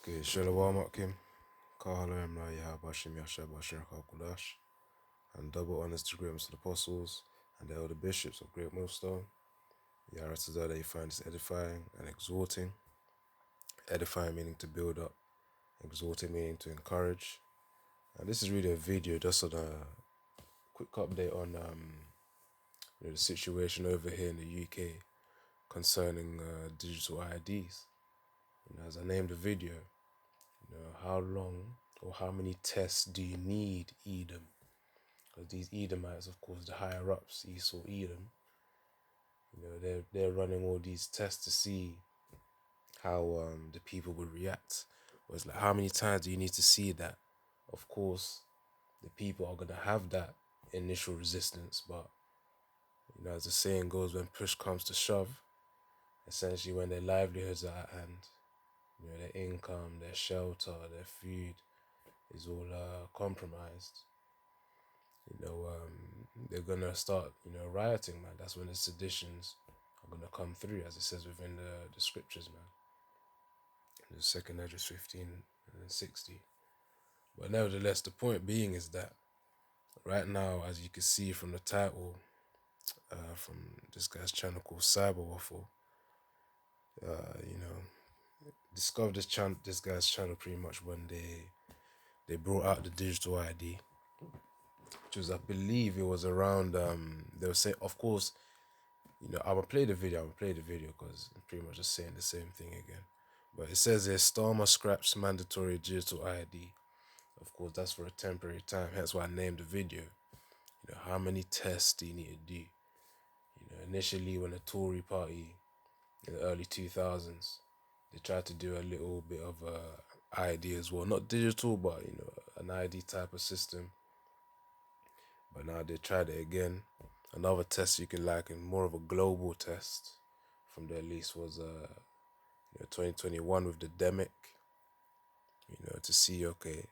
Okay, Shalom Akim, Kahalem Na Yahabashim Yashab Bashir Kalkudash, and double honors to great the apostles and the elder bishops of Great Millstone. Yaratazah that you find is edifying and exhorting. Edifying meaning to build up, exhorting meaning to encourage. And this is really a video just on a quick update on the situation over here in the UK concerning digital IDs. As I named the video, how long or how many tests do you need, Edom? Because these Edomites, of course, the higher ups, Esau, Edom, they're running all these tests to see how the people would react. But it's like, how many times do you need to see that? Of course, the people are gonna have that initial resistance, but as the saying goes, when push comes to shove, essentially when their livelihoods are at hand, their income, their shelter, their food is all compromised. They're gonna start, rioting, man. That's when the seditions are gonna come through, as it says within the scriptures, man. The second Edges 15 and 60. But nevertheless, the point being is that right now, as you can see from the title, from this guy's channel called Cyber Waffle, discovered this guy's channel pretty much when they brought out the digital ID, which was, I believe, it was around they were saying, of course, I'm gonna play the video because I'm pretty much just saying the same thing again. But it says here, Starmer scraps mandatory digital ID. Of course, that's for a temporary time. Hence why I named the video. How many tests do you need to do? Initially when the Tory party in the early 2000s, they tried to do a little bit of ID as well. Not digital, but, an ID type of system. But now they tried it again. Another test you can liken, more of a global test from their lease was 2021 with the demic, to see, okay,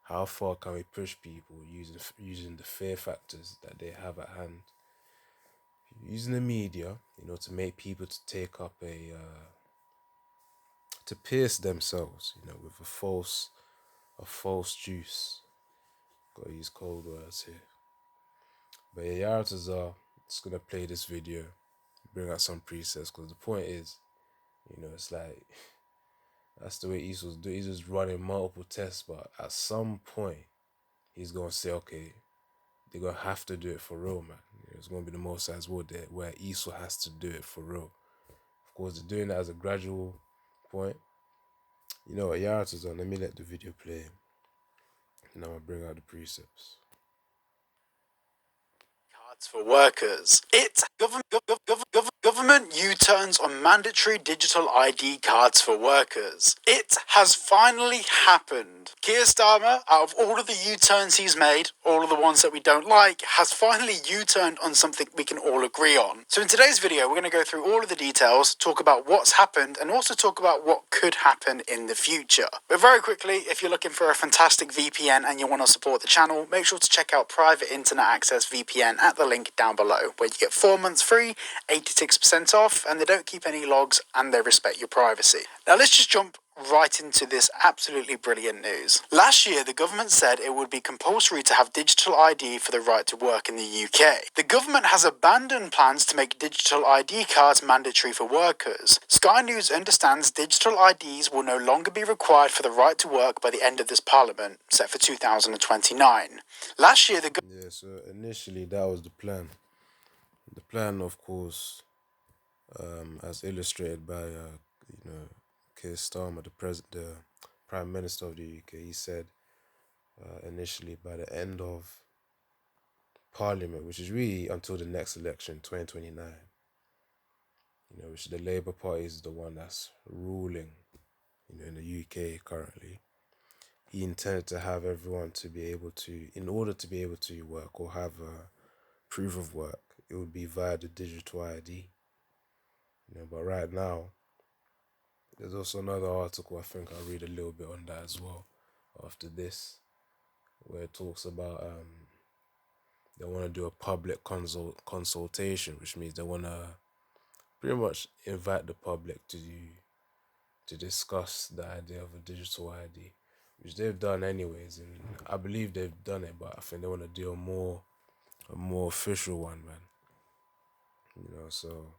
how far can we push people using the fear factors that they have at hand, using the media, to make people to take up to pierce themselves, with a false juice. Gotta use cold words here. But yeah, Yaratazar, just gonna play this video, bring out some presets, because the point is, it's like, that's the way Esau's doing. He's just running multiple tests, but at some point, he's gonna say, okay, they're gonna have to do it for real, man. It's gonna be the Most High's word there, where Esau has to do it for real. Of course, they're doing that as a gradual point. You know what, Yaratazar, let me let the video play. Now I'll bring out the precepts. For workers. Government U-turns on mandatory digital ID cards for workers. It has finally happened. Keir Starmer, out of all of the U-turns he's made, all of the ones that we don't like, has finally U-turned on something we can all agree on. So in today's video, we're going to go through all of the details, talk about what's happened, and also talk about what could happen in the future. But very quickly, if you're looking for a fantastic VPN and you want to support the channel, make sure to check out Private Internet Access VPN at the link down below, where you get 4 months free, 86% off, and they don't keep any logs and they respect your privacy. Now let's just jump right into this absolutely brilliant news. Last year, the government said it would be compulsory to have digital ID for the right to work in the UK. The government has abandoned plans to make digital ID cards mandatory for workers. Sky News understands digital IDs will no longer be required for the right to work by the end of this parliament, set for 2029. Last year, Yeah, so initially that was the plan. The plan, of course, as illustrated by, Keir Starmer, the Prime Minister of the UK, he said initially by the end of Parliament, which is really until the next election, 2029, which the Labour Party is the one that's ruling, in the UK currently. He intended to have everyone to be able to, in order to be able to work or have a proof of work, it would be via the digital ID. But right now, there's also another article, I think I'll read a little bit on that as well after this, where it talks about they want to do a public consultation, which means they want to pretty much invite the public to to discuss the idea of a digital ID, which they've done anyways, and I believe they've done it, but I think they want to do a more official one, man. So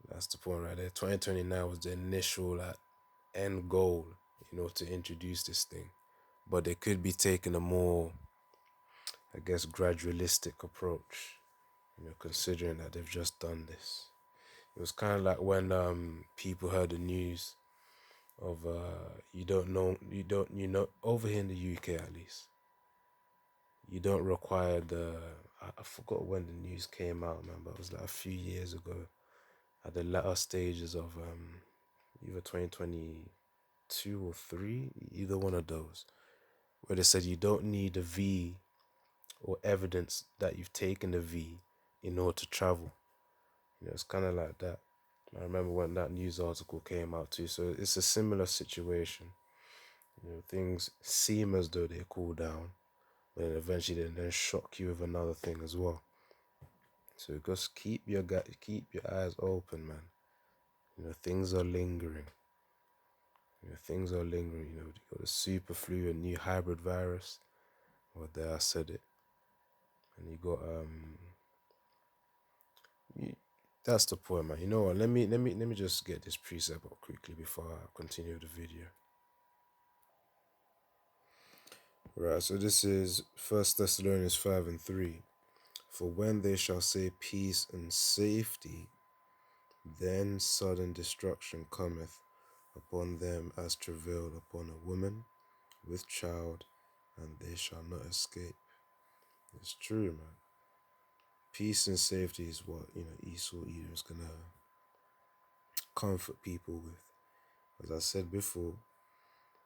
that's the point right there. 2029 was the initial end goal, to introduce this thing, but they could be taking a more, I guess, gradualistic approach, considering that they've just done this. It was kind of like when people heard the news of over here in the UK at least, you don't require I forgot when the news came out, man, but it was like a few years ago, at the latter stages of either 2022 or 3, either one of those, where they said you don't need a V or evidence that you've taken the V in order to travel. It's kind of like that. I remember when that news article came out too. So it's a similar situation. Things seem as though they cool down, but then eventually they then shock you with another thing as well. So just keep your eyes open, man. Things are lingering. Things are lingering. You got the super flu, a new hybrid virus. Well, there, I said it. And you got that's the point, man. You know what? Let me just get this precept up quickly before I continue the video. Right. So this is 1 Thessalonians 5:3. For when they shall say peace and safety, then sudden destruction cometh upon them as travail upon a woman with child, and they shall not escape. It's true, man. Peace and safety is what, Esau Edom is gonna comfort people with. As I said before,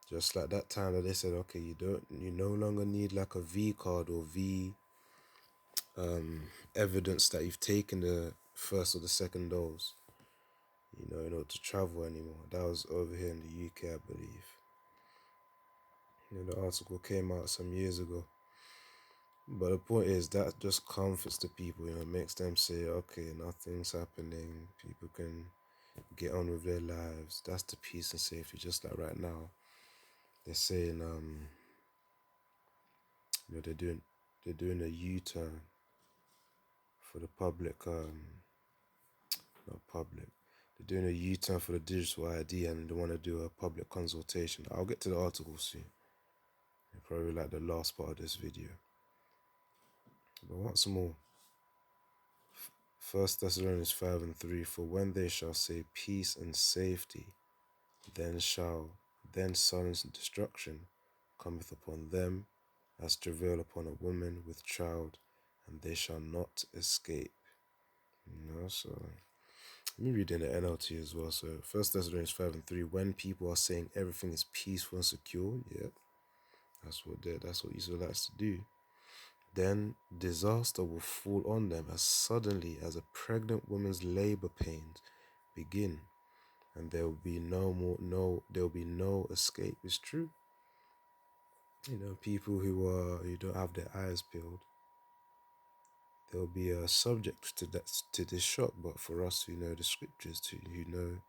just like that time that they said, okay, you no longer need like a V card or V evidence that you've taken the first or the second dose, in order to travel anymore. That was over here in the UK, I believe. The article came out some years ago. But the point is that just comforts the people, makes them say, okay, nothing's happening. People can get on with their lives. That's the peace and safety. Just like right now, they're saying, they're doing a U-turn for the public, not public. They're doing a U-turn for the digital ID, and they want to do a public consultation. I'll get to the article soon. Probably like the last part of this video. But once more, 1 Thessalonians 5:3. For when they shall say peace and safety, then sudden destruction cometh upon them as travail upon a woman with child, and they shall not escape. So let me read in the NLT as well. So 1 Thessalonians 5:3. When people are saying everything is peaceful and secure, yeah, that's what Israelites to do. Then disaster will fall on them as suddenly as a pregnant woman's labor pains begin, and there will be no escape. It's true. People who don't have their eyes peeled, they'll be subject to this shock. But for us who know the scriptures, who know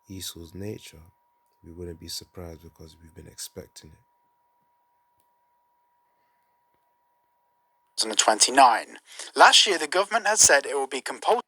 Esau's nature, we wouldn't be surprised because we've been expecting it. 2029. Last year, the government had said it will be compulsory.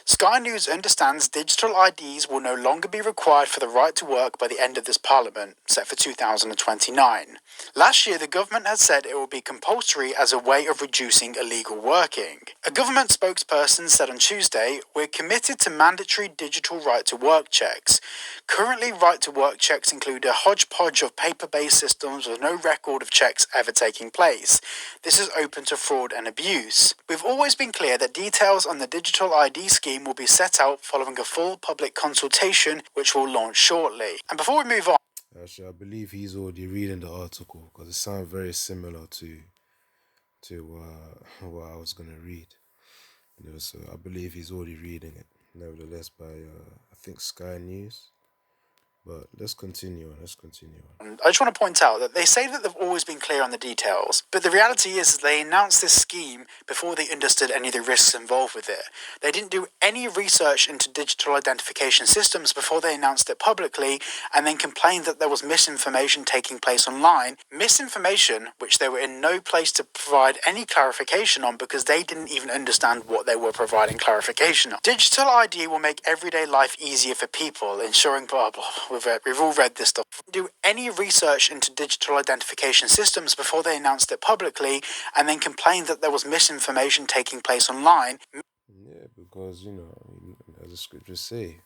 Sky News understands digital IDs will no longer be required for the right to work by the end of this parliament, set for 2029. Last year, the government had said it will be compulsory as a way of reducing illegal working. A government spokesperson said on Tuesday, "We're committed to mandatory digital right to work checks. Currently, right to work checks include a hodgepodge of paper-based systems with no record of checks ever taking place. This is open to fraud and abuse. We've always been clear that details on the digital ID scheme will be set out following a full public consultation, which will launch shortly." And before we move on, Actually, I believe he's already reading the article because it sounds very similar to what I was gonna read. So I believe he's already reading it. Nevertheless, by I think Sky News. But let's continue on. I just want to point out that they say that they've always been clear on the details, but the reality is they announced this scheme before they understood any of the risks involved with it. They didn't do any research into digital identification systems before they announced it publicly, and then complained that there was misinformation taking place online. Misinformation which they were in no place to provide any clarification on because they didn't even understand what they were providing clarification on. Digital ID will make everyday life easier for people, ensuring blah blah. We've all read this stuff. Do any research into digital identification systems before they announced it publicly, and then complained that there was misinformation taking place online. Yeah, because as the scriptures say,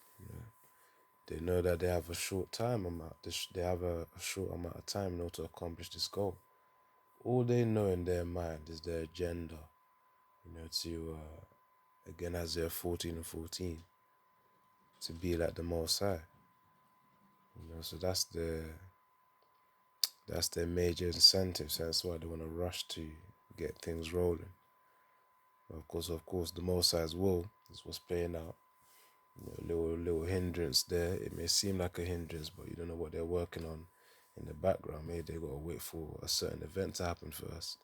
they know that they have a short time amount. They have a short amount of time in order to accomplish this goal. All they know in their mind is their agenda. To again Isaiah 14:14, to be like the Most High. So that's their major incentive. So that's why they want to rush to get things rolling. Of course, the Most High's will is what's playing out. Little hindrance there. It may seem like a hindrance, but you don't know what they're working on in the background. Maybe they got to wait for a certain event to happen first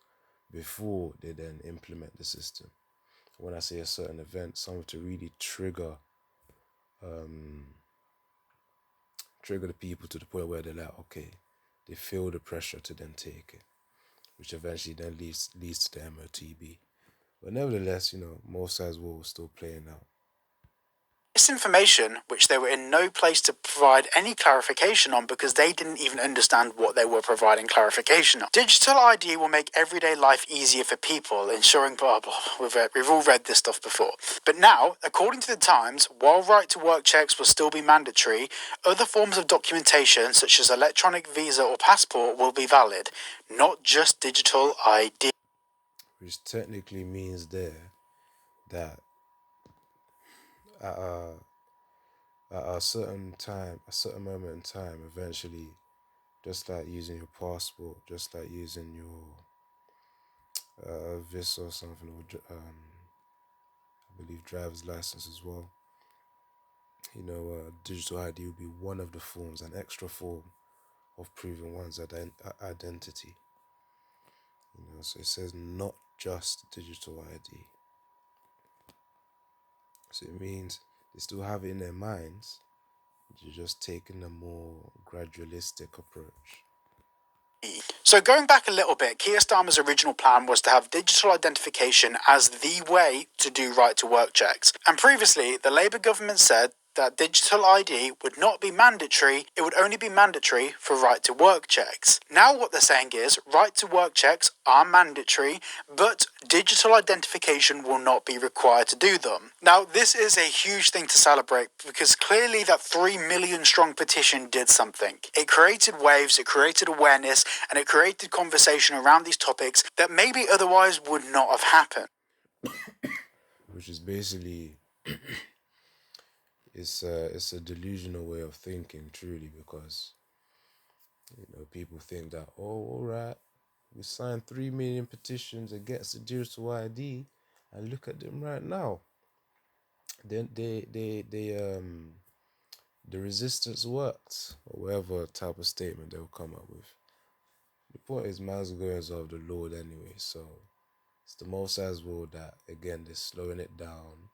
before they then implement the system. When I say a certain event, something to really trigger the people to the point where they're like, okay, they feel the pressure to then take it, which eventually then leads to the MOTB. But nevertheless, most sides will still playing out. Misinformation which they were in no place to provide any clarification on because they didn't even understand what they were providing clarification on. Digital ID will make everyday life easier for people, ensuring blah blah. We've all read this stuff before. But now, according to the Times, while right to work checks will still be mandatory, other forms of documentation such as electronic visa or passport will be valid, not just digital ID. Which technically means there that at a certain time, a certain moment in time, eventually, just like using your passport, just like using your visa or something, or I believe driver's license as well. Digital ID will be one of the forms, an extra form of proving one's identity. So it says not just digital ID. So it means they still have it in their minds. You're just taking a more gradualistic approach. So going back a little bit, Keir Starmer's original plan was to have digital identification as the way to do right to work checks. And previously, the Labour government said that digital ID would not be mandatory, it would only be mandatory for right to work checks. Now what they're saying is right to work checks are mandatory, but digital identification will not be required to do them. Now this is a huge thing to celebrate because clearly that 3 million strong petition did something. It created waves, it created awareness, and it created conversation around these topics that maybe otherwise would not have happened. Which is basically it's a delusional way of thinking, truly, because people think that, oh, all right, we signed 3 million petitions against the digital ID, and look at them right now. Then the resistance worked, or whatever type of statement they'll come up with. The point is, man's goings of the Lord anyway, so it's the Most High's will that, again, they're slowing it down,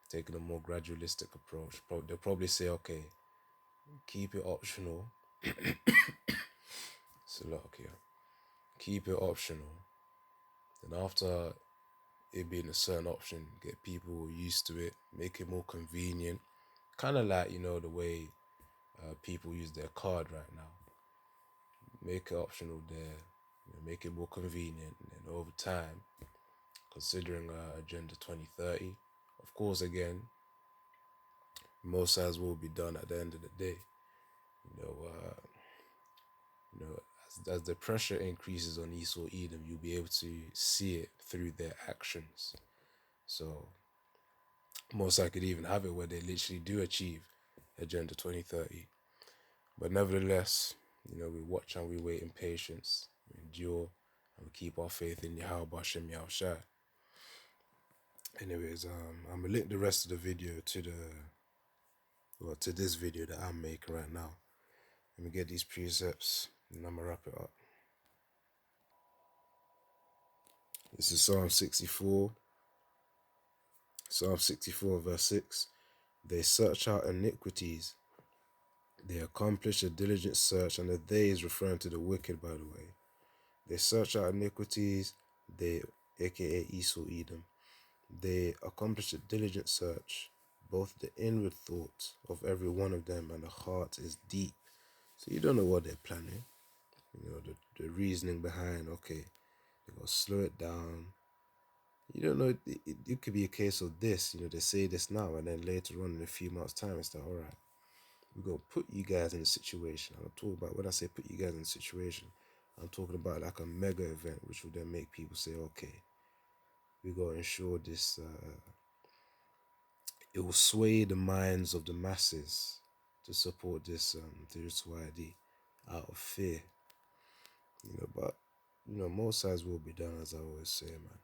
taking a more gradualistic approach. They'll probably say, okay, keep it optional. So look here, keep it optional. Then after it being a certain option, get people used to it, make it more convenient. Kind of like, the way people use their card right now. Make it optional there, make it more convenient, and over time, considering Agenda 2030, of course, again, most sides will be done at the end of the day. As the pressure increases on Esau Edom, you'll be able to see it through their actions. So most I could even have it where they literally do achieve Agenda 2030. But nevertheless, we watch and we wait in patience, we endure, and we keep our faith in Yahweh Bashem Yahushai. Anyways, I'm gonna link the rest of the video to this video that I'm making right now. Let me get these precepts and I'm going to wrap it up. This is Psalm 64. Psalm 64 verse 6. They search out iniquities. They accomplish a diligent search, and the they is referring to the wicked, by the way. They search out iniquities, aka Esau, Edom. They accomplish a diligent search, both the inward thoughts of every one of them and the heart is deep. So you don't know what they're planning. The reasoning behind, okay, they go slow it down. You don't know, it could be a case of this, they say this now, and then later on in a few months' time, it's like, all right, we're going to put you guys in a situation. I'm talking about, when I say put you guys in a situation, I'm talking about like a mega event, which will then make people say, okay, we're going to ensure this, it will sway the minds of the masses to support this digital ID out of fear. But, most sides will be done, as I always say, man.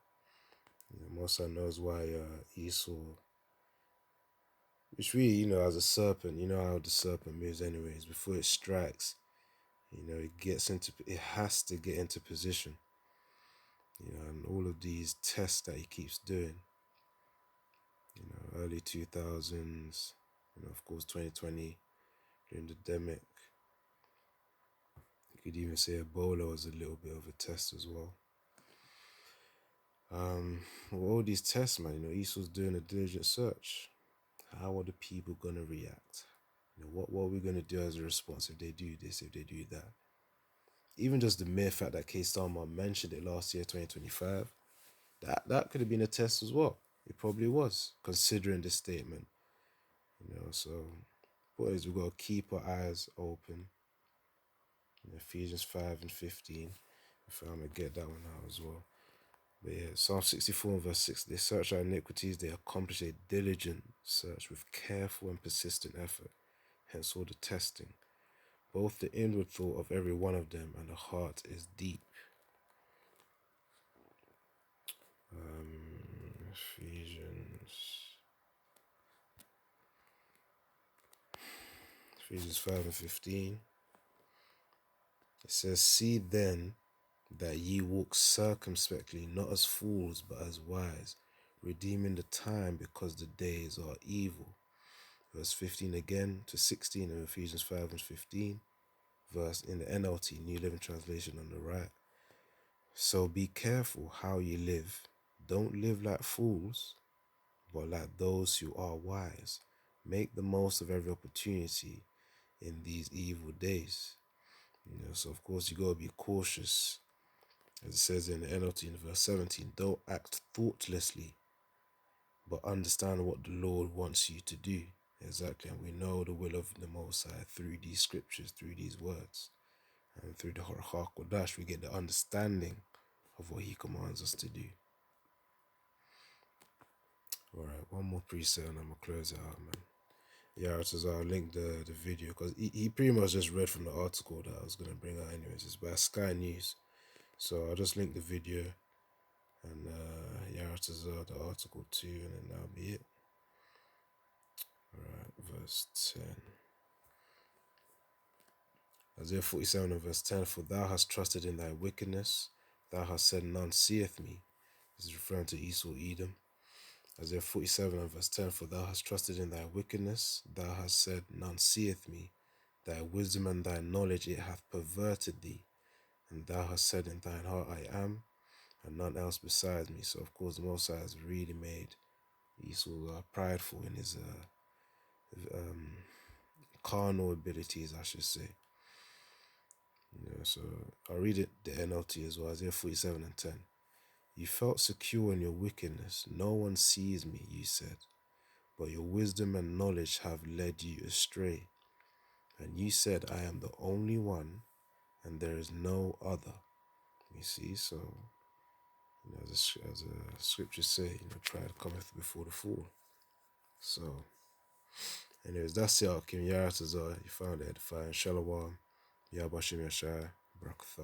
Most side knows why Esau, which really, as a serpent, how the serpent moves anyways, before it strikes, it has to get into position. And all of these tests that he keeps doing, early 2000s, of course 2020, during the demic. You could even say Ebola was a little bit of a test as well. All these tests, man, Esau's doing a diligent search. How are the people going to react? What are we going to do as a response if they do this, if they do that? Even just the mere fact that K-Starmer mentioned it last year, 2025, that could have been a test as well. It probably was, considering this statement. So, boys, we've got to keep our eyes open. Ephesians 5 and 15. If I'm going to get that one out as well. But yeah, Psalm 64 verse 6. They search our iniquities, they accomplish a diligent search with careful and persistent effort. Hence all the testing. Both the inward thought of every one of them and the heart is deep. Ephesians 5 and 15. It says, see then that ye walk circumspectly, not as fools, but as wise, redeeming the time, because the days are evil. Verse 15 again to 16 in Ephesians 5 and 15. Verse in the NLT, New Living Translation, on the right. So be careful how you live. Don't live like fools, but like those who are wise. Make the most of every opportunity in these evil days. So of course you got to be cautious. As it says in the NLT in verse 17, don't act thoughtlessly, but understand what the Lord wants you to do. Exactly, and we know the will of the Most High through these scriptures, through these words. And through the Hakodash, we get the understanding of what he commands us to do. Alright, one more preset and I'm going to close it out, man. Yeah, so I'll link the video, because he pretty much just read from the article that I was going to bring out anyways. It's by Sky News. So I'll just link the video and the article too, and then that'll be it. Alright, verse 10. Isaiah 47 and verse 10. For thou hast trusted in thy wickedness, thou hast said, none seeth me. This is referring to Esau, Edom. Isaiah 47 and verse 10. For thou hast trusted in thy wickedness, thou hast said, none seeth me. Thy wisdom and thy knowledge, it hath perverted thee. And thou hast said in thine heart, I am, and none else besides me. So of course the Most High has really made Esau prideful in his carnal abilities, I should say. So I'll read it, the NLT as well, Isaiah 47 and 10. You felt secure in your wickedness. No one sees me, you said, but your wisdom and knowledge have led you astray. And you said, I am the only one, and there is no other. You see, so, as a scripture say, pride cometh before the fall. So, anyways, that's it. Kim Yaratazar, you found it edifying. Shalom, Yabashim Yashai, Brakatha.